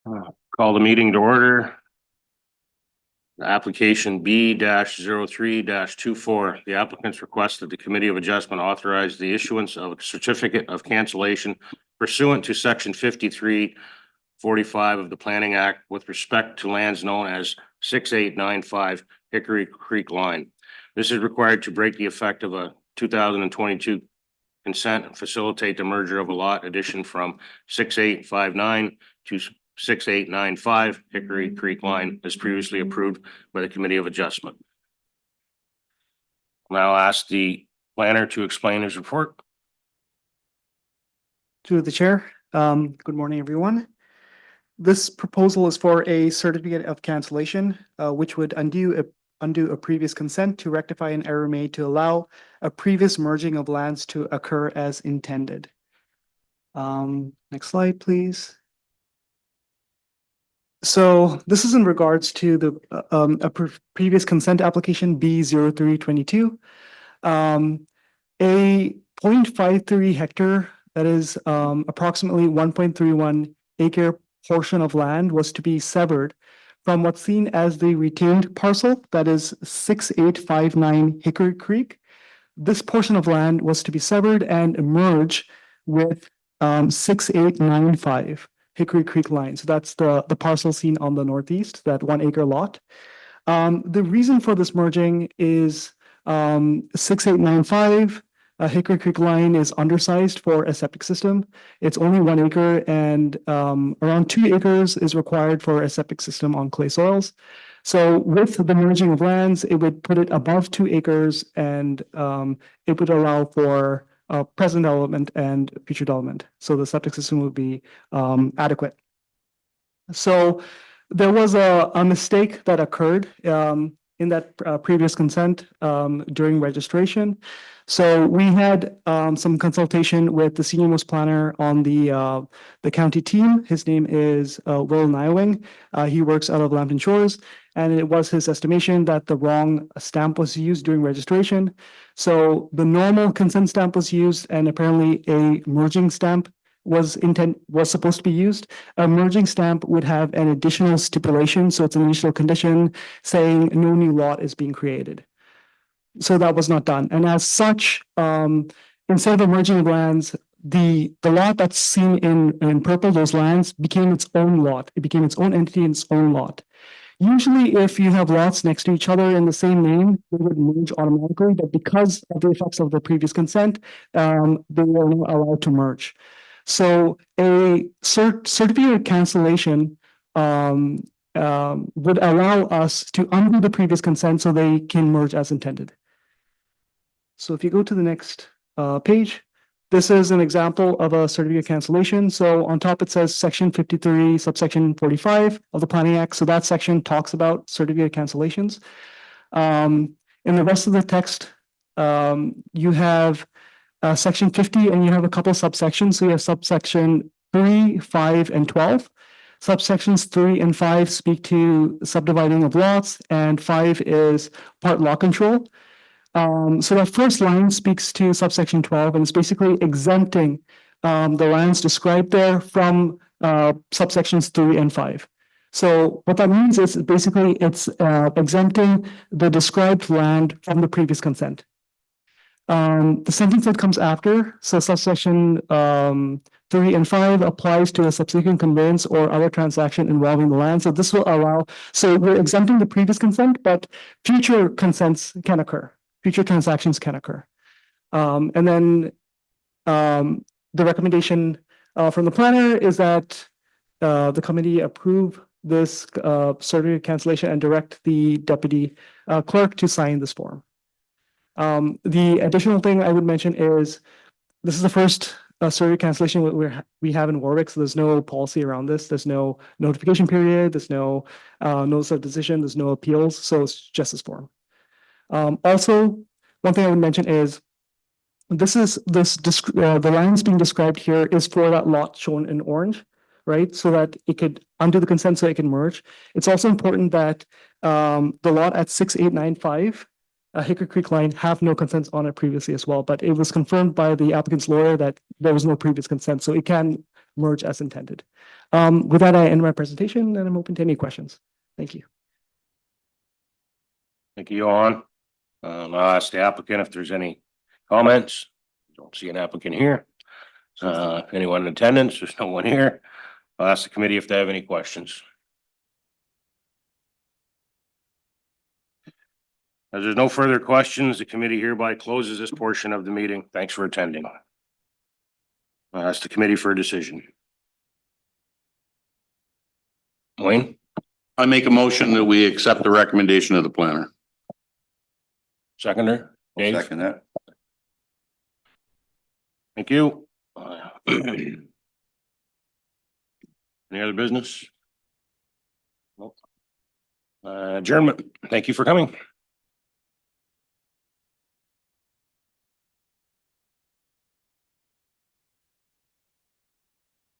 Call the meeting to order. Application B-03-24. The applicants request that the Committee of Adjustment authorize the issuance of a certificate of cancellation pursuant to section 5345 of the Planning Act with respect to lands known as 6895 Hickory Creek Line. This is required to break the effect of a 2022 consent and facilitate the merger of a lot addition from 6859 to 6895 Hickory Creek Line as previously approved by the Committee of Adjustment. Now ask the planner to explain his report. To the chair. Good morning, everyone. This proposal is for a certificate of cancellation, which would undo a previous consent to rectify an error made to allow a previous merging of lands to occur as intended. Next slide, please. So this is in regards to the previous consent application B-0322. A 0.53 hectare, that is approximately 1.31 acre portion of land, was to be severed from what's seen as the retained parcel, that is 6859 Hickory Creek. This portion of land was to be severed and merge with 6895 Hickory Creek Line. So that's the parcel seen on the northeast, that 1 acre lot. The reason for this merging is 6895 Hickory Creek Line is undersized for a septic system. It's only 1 acre, and around 2 acres is required for a septic system on clay soils. So with the merging of lands, it would put it above 2 acres, and it would allow for present development and future development. So the septic system would be adequate. So there was a mistake that occurred in that previous consent during registration. So we had some consultation with the senior most planner on the county team. His name is Will Nywing. He works out of Lambton Shores, and it was his estimation that the wrong stamp was used during registration. So the normal consent stamp was used, and apparently a merging stamp was supposed to be used. A merging stamp would have an additional stipulation, so it's an additional condition saying no new lot is being created. So that was not done, and as such, instead of a merging of lands, the lot that's seen in purple, those lands, became its own lot. It became its own entity and its own lot. Usually, if you have lots next to each other in the same name, they would merge automatically, but because of the effects of the previous consent, they were not allowed to merge. So a certificate of cancellation would allow us to undo the previous consent so they can merge as intended. So if you go to the next page, this is an example of a certificate of cancellation. So on top it says section 53, subsection 45 of the Planning Act. So that section talks about certificate of cancellations. In the rest of the text, you have section 50, and you have a couple subsections. So you have subsection 3, 5, and 12. Subsections 3 and 5 speak to subdividing of lots, and 5 is part lot control. So that first line speaks to subsection 12, and it's basically exempting the lands described there from subsections 3 and 5. So what that means is basically it's exempting the described land from the previous consent. The sentence that comes after, so subsection 3 and 5 applies to a subsequent conveyance or other transaction involving the land. So this will allow, so we're exempting the previous consent, but future consents can occur. Future transactions can occur. And then the recommendation from the planner is that the committee approve this certificate of cancellation and direct the deputy clerk to sign this form. The additional thing I would mention is this is the first certificate of cancellation we have in Warwick, so there's no policy around this. There's no notification period. There's no notice of decision. There's no appeals. So it's just this form. Also, one thing I would mention is the lines being described here is for that lot shown in orange, right? So that it could undo the consent so it can merge. It's also important that the lot at 6895 Hickory Creek Line have no consents on it previously as well, but it was confirmed by the applicant's lawyer that there was no previous consent, so it can merge as intended. With that, I end my presentation and I'm open to any questions. Thank you. Thank you, Johan. I'll ask the applicant if there's any comments. Don't see an applicant here. Anyone in attendance? There's no one here. I'll ask the committee if they have any questions. As there's no further questions, the committee hereby closes this portion of the meeting. Thanks for attending. I'll ask the committee for a decision. Wayne, I make a motion that we accept the recommendation of the planner. seconder? I'll Dave? second that. Thank you. Any other business? Nope. Adjournment. Thank you for coming.